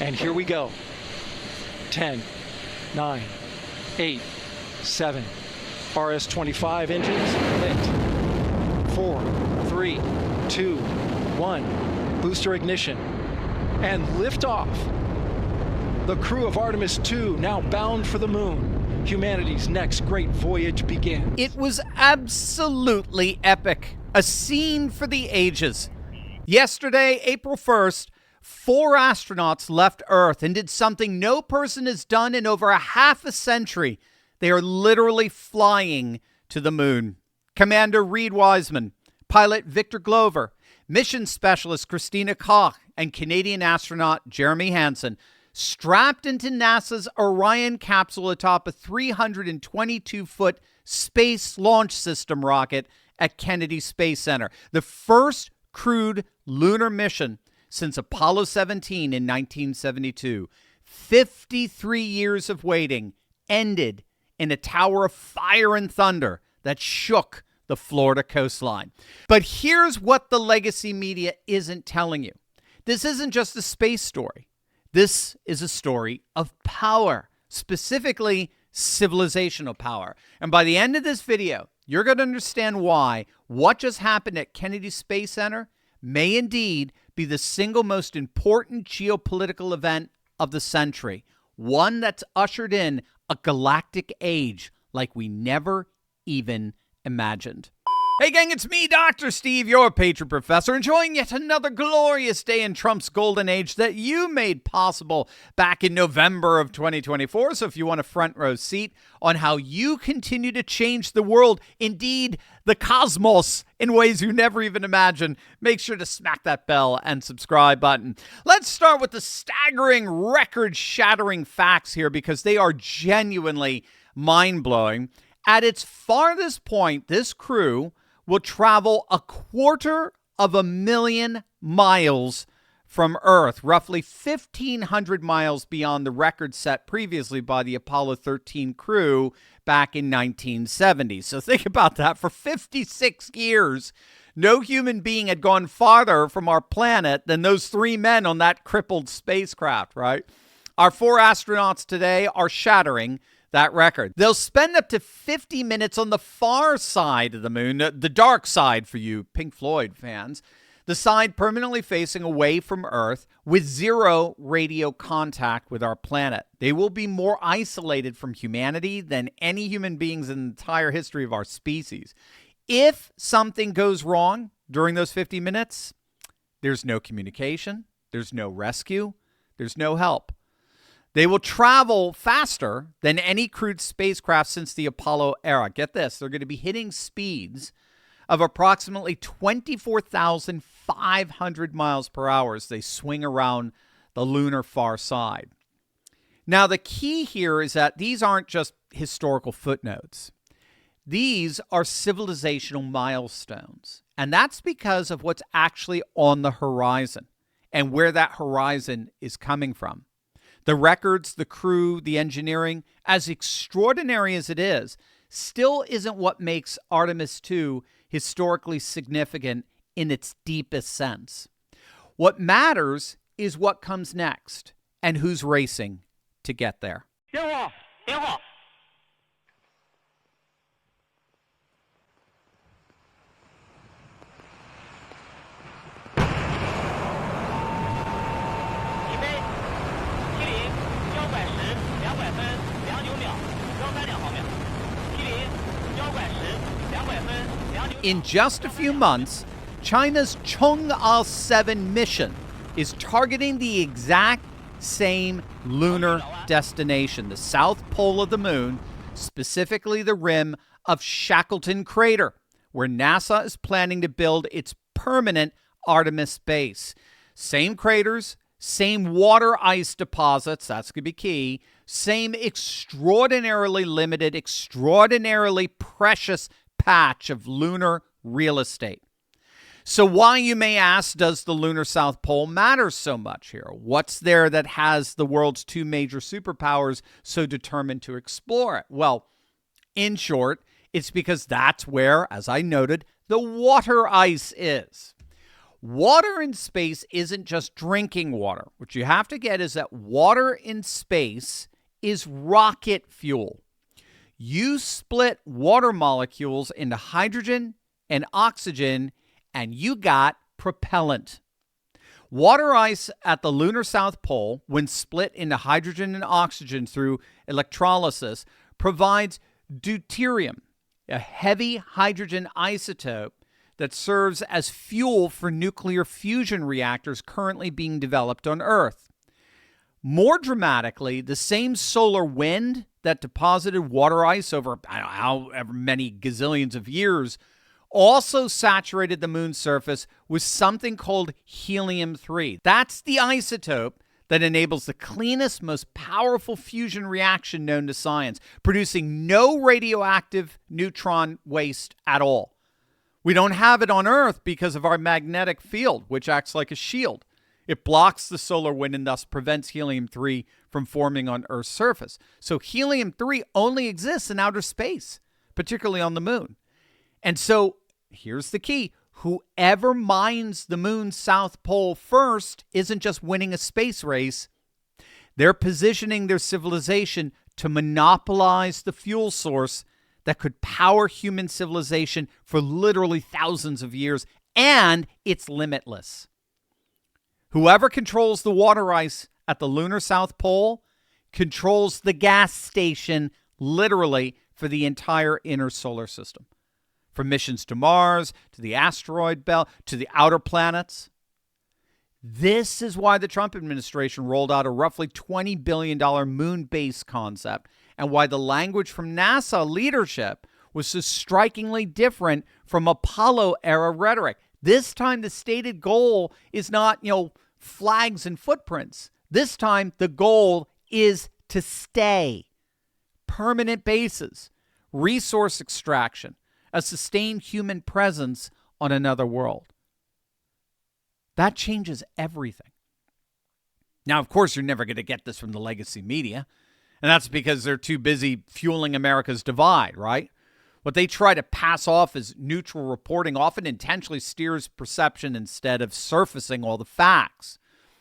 And here we go. 10, 9, 8, 7. RS-25 engines lit. 4, 3, 2, 1. Booster ignition. And liftoff. The crew of Artemis II now bound for the moon. Humanity's next great voyage begins. It was absolutely epic. A scene for the ages. Yesterday, April 1st, 4 astronauts left Earth and did something no person has done in over a half a century. They are literally flying to the moon. Commander Reed Wiseman, pilot Victor Glover, mission specialist Christina Koch, and Canadian astronaut Jeremy Hansen strapped into NASA's Orion capsule atop a 322-foot Space Launch System rocket at Kennedy Space Center. The first crewed lunar mission since Apollo 17 in 1972. 53 years of waiting ended in a tower of fire and thunder that shook the Florida coastline. But here's what the legacy media isn't telling you. This isn't just a space story. This is a story of power, specifically civilizational power. And by the end of this video, you're going to understand why what just happened at Kennedy Space Center may indeed be the single most important geopolitical event of the century, one that's ushered in a galactic age like we never even imagined. Hey gang, it's me, Dr. Steve, your Patriot Professor, enjoying yet another glorious day in Trump's golden age that you made possible back in November of 2024. So if you want a front row seat on how you continue to change the world, indeed the cosmos, in ways you never even imagined, make sure to smack that bell and subscribe button. Let's start with the staggering, record-shattering facts here because they are genuinely mind-blowing. At its farthest point, this crew will travel 250,000 miles from Earth, roughly 1,500 miles beyond the record set previously by the Apollo 13 crew back in 1970. So think about that. For 56 years, no human being had gone farther from our planet than those 3 men on that crippled spacecraft, right? Our 4 astronauts today are shattering that record. They'll spend up to 50 minutes on the far side of the moon, the dark side for you Pink Floyd fans, the side permanently facing away from Earth with 0 radio contact with our planet. They will be more isolated from humanity than any human beings in the entire history of our species. If something goes wrong during those 50 minutes, there's no communication, there's no rescue, there's no help. They will travel faster than any crewed spacecraft since the Apollo era. Get this, they're going to be hitting speeds of approximately 24,500 miles per hour as they swing around the lunar far side. Now, the key here is that these aren't just historical footnotes. These are civilizational milestones. And that's because of what's actually on the horizon and where that horizon is coming from. The records, the crew, the engineering, as extraordinary as it is, still isn't what makes Artemis II historically significant in its deepest sense. What matters is what comes next and who's racing to get there. 电话 In just a few months, China's Chang'e 7 mission is targeting the exact same lunar destination, the south pole of the moon, specifically the rim of Shackleton Crater, where NASA is planning to build its permanent Artemis base. Same craters, same water ice deposits, that's going to be key, same extraordinarily limited, extraordinarily precious patch of lunar real estate. So why, you may ask, does the lunar South Pole matter so much here? What's there that has the world's 2 major superpowers so determined to explore it? Well, in short, it's because that's where, as I noted, the water ice is. Water in space isn't just drinking water. What you have to get is that water in space is rocket fuel. You split water molecules into hydrogen and oxygen, and you got propellant. Water ice at the lunar South Pole, when split into hydrogen and oxygen through electrolysis, provides deuterium, a heavy hydrogen isotope that serves as fuel for nuclear fusion reactors currently being developed on Earth. More dramatically, the same solar wind that deposited water ice over however many gazillions of years also saturated the moon's surface with something called helium-3. That's the isotope that enables the cleanest, most powerful fusion reaction known to science, producing no radioactive neutron waste at all. We don't have it on Earth because of our magnetic field, which acts like a shield. It blocks the solar wind and thus prevents helium-3 from forming on Earth's surface. So helium-3 only exists in outer space, particularly on the moon. And so here's the key. Whoever mines the moon's south pole first isn't just winning a space race. They're positioning their civilization to monopolize the fuel source that could power human civilization for literally thousands of years, and it's limitless. Whoever controls the water ice at the lunar South Pole controls the gas station, literally, for the entire inner solar system. From missions to Mars, to the asteroid belt, to the outer planets. This is why the Trump administration rolled out a roughly $20 billion moon base concept, and why the language from NASA leadership was so strikingly different from Apollo-era rhetoric. This time, the stated goal is not, flags and footprints. This time, the goal is to stay. Permanent bases, resource extraction, a sustained human presence on another world. That changes everything. Now, of course, you're never going to get this from the legacy media, and that's because they're too busy fueling America's divide, right? What they try to pass off as neutral reporting often intentionally steers perception instead of surfacing all the facts.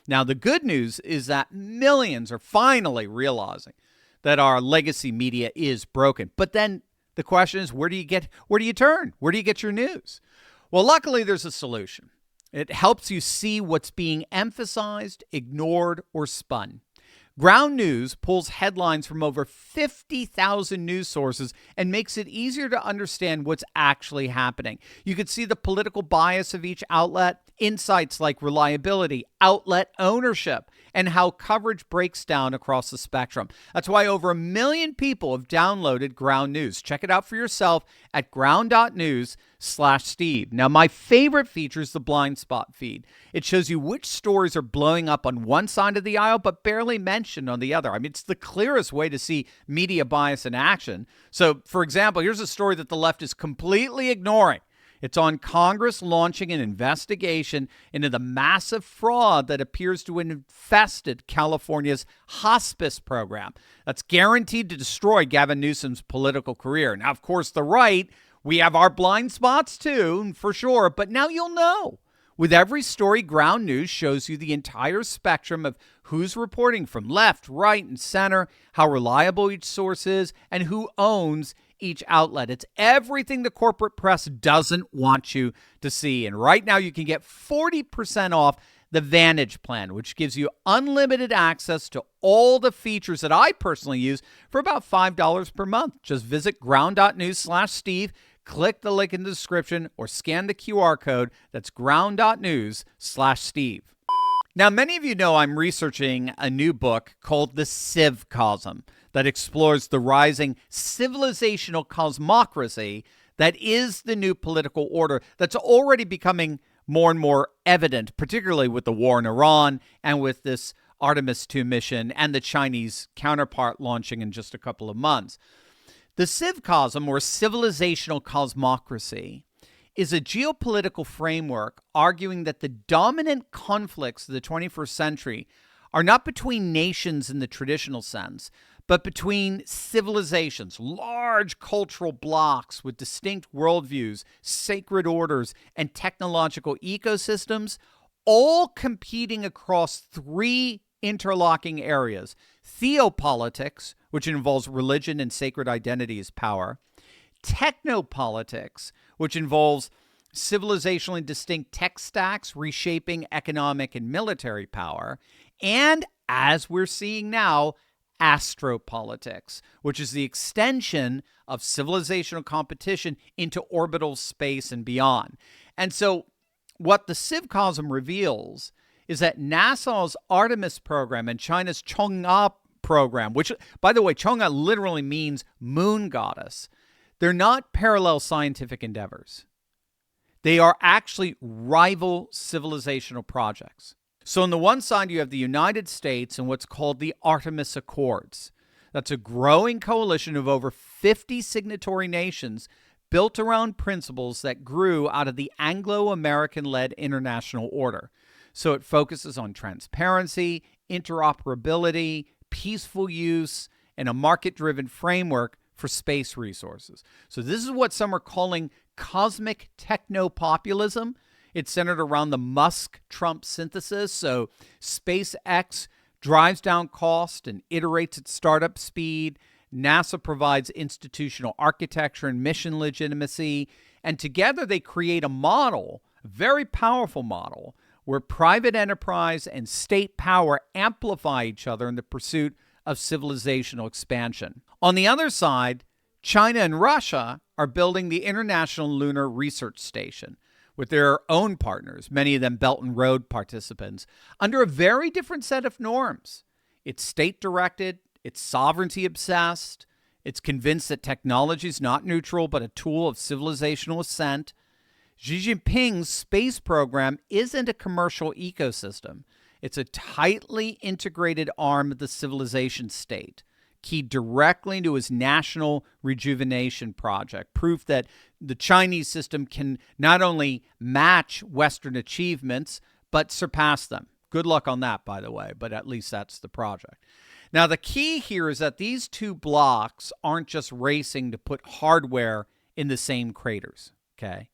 Now, the good news is that millions are finally realizing that our legacy media is broken. But then the question is, where do you turn? Where do you get your news? Well, luckily, there's a solution. It helps you see what's being emphasized, ignored, or spun. Ground News pulls headlines from over 50,000 news sources and makes it easier to understand what's actually happening. You can see the political bias of each outlet, insights like reliability, outlet ownership, and how coverage breaks down across the spectrum. That's why over 1 million people have downloaded Ground News. Check it out for yourself at ground.news/Steve. Now, my favorite feature is the blind spot feed. It shows you which stories are blowing up on one side of the aisle but barely mentioned on the other. I mean, it's the clearest way to see media bias in action. So, for example, here's a story that the left is completely ignoring. It's on Congress launching an investigation into the massive fraud that appears to have infested California's hospice program. That's guaranteed to destroy Gavin Newsom's political career. Now, of course, the right, we have our blind spots too, for sure, but now you'll know. With every story, Ground News shows you the entire spectrum of who's reporting from left, right, and center, how reliable each source is, and who owns each outlet. It's everything the corporate press doesn't want you to see. And right now you can get 40% off the Vantage plan, which gives you unlimited access to all the features that I personally use for about $5 per month. Just visit ground.news/Steve, click the link in the description, or scan the QR code. That's ground.news/Steve. Now, many of you know I'm researching a new book called The Civcosm that explores the rising civilizational cosmocracy that is the new political order that's already becoming more and more evident, particularly with the war in Iran and with this Artemis II mission and the Chinese counterpart launching in just a couple of months. The civcosm, or civilizational cosmocracy, is a geopolitical framework arguing that the dominant conflicts of the 21st century are not between nations in the traditional sense, but between civilizations, large cultural blocks with distinct worldviews, sacred orders, and technological ecosystems, all competing across three interlocking areas: theopolitics, which involves religion and sacred identity as power; technopolitics, which involves civilizationally distinct tech stacks reshaping economic and military power; and, as we're seeing now, astropolitics, which is the extension of civilizational competition into orbital space and beyond. And so what the civcosm reveals is that NASA's Artemis program and China's Chang'e program, which, by the way, Chang'e literally means moon goddess, they're not parallel scientific endeavors. They are actually rival civilizational projects. So on the one side, you have the United States and what's called the Artemis Accords. That's a growing coalition of over 50 signatory nations built around principles that grew out of the Anglo-American-led international order. So it focuses on transparency, interoperability, peaceful use, and a market-driven framework for space resources. So this is what some are calling cosmic technopopulism. It's centered around the Musk-Trump synthesis. So SpaceX drives down cost and iterates at startup speed. NASA provides institutional architecture and mission legitimacy. And together they create a model, a very powerful model, where private enterprise and state power amplify each other in the pursuit of civilizational expansion. On the other side, China and Russia are building the International Lunar Research Station with their own partners, many of them Belt and Road participants, under a very different set of norms. It's state-directed, it's sovereignty-obsessed, it's convinced that technology is not neutral but a tool of civilizational ascent. Xi Jinping's space program isn't a commercial ecosystem. It's a tightly integrated arm of the civilization state, keyed directly into his national rejuvenation project, proof that the Chinese system can not only match Western achievements, but surpass them. Good luck on that, by the way, but at least that's the project. Now, the key here is that these two blocks aren't just racing to put hardware in the same craters, okay?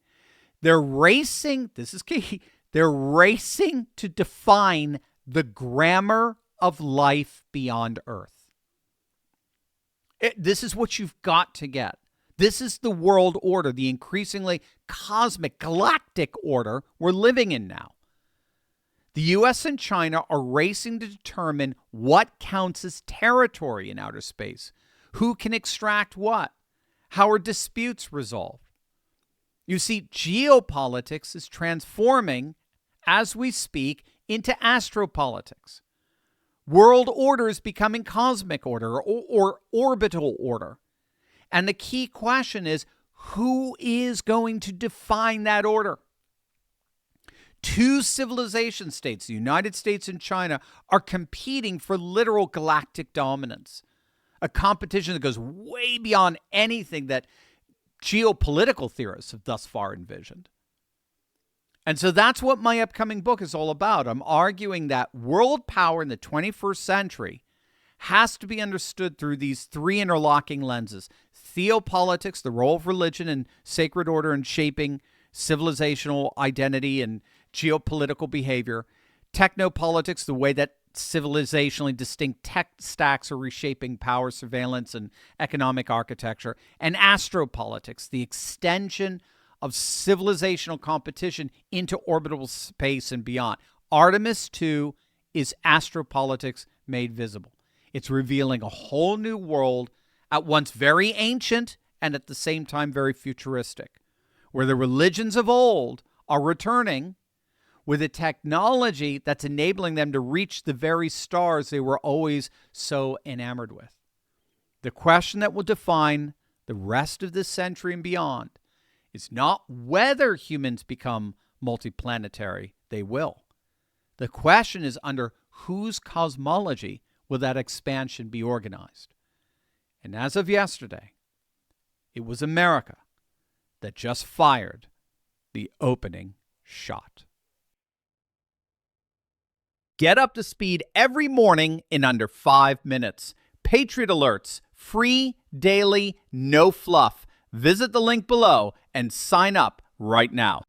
They're racing, this is key, they're racing to define the grammar of life beyond Earth. This is what you've got to get. This is the world order, the increasingly cosmic, galactic order we're living in now. The U.S. and China are racing to determine what counts as territory in outer space, who can extract what, how are disputes resolved. You see, geopolitics is transforming, as we speak, into astropolitics. World order is becoming cosmic order or orbital order. And the key question is, who is going to define that order? Two civilization states, the United States and China, are competing for literal galactic dominance, a competition that goes way beyond anything that geopolitical theorists have thus far envisioned. And so that's what my upcoming book is all about. I'm arguing that world power in the 21st century has to be understood through these three interlocking lenses: theopolitics, the role of religion and sacred order in shaping civilizational identity and geopolitical behavior; technopolitics, the way that civilizationally distinct tech stacks are reshaping power, surveillance, and economic architecture; and astropolitics, the extension of civilizational competition into orbital space and beyond. Artemis II is astropolitics made visible. It's revealing a whole new world, at once very ancient and at the same time very futuristic, where the religions of old are returning with a technology that's enabling them to reach the very stars they were always so enamored with. The question that will define the rest of this century and beyond is not whether humans become multiplanetary. They will. The question is, under whose cosmology will that expansion be organized? And as of yesterday, it was America that just fired the opening shot. Get up to speed every morning in under 5 minutes. Patriot Alerts, free, daily, no fluff. Visit the link below and sign up right now.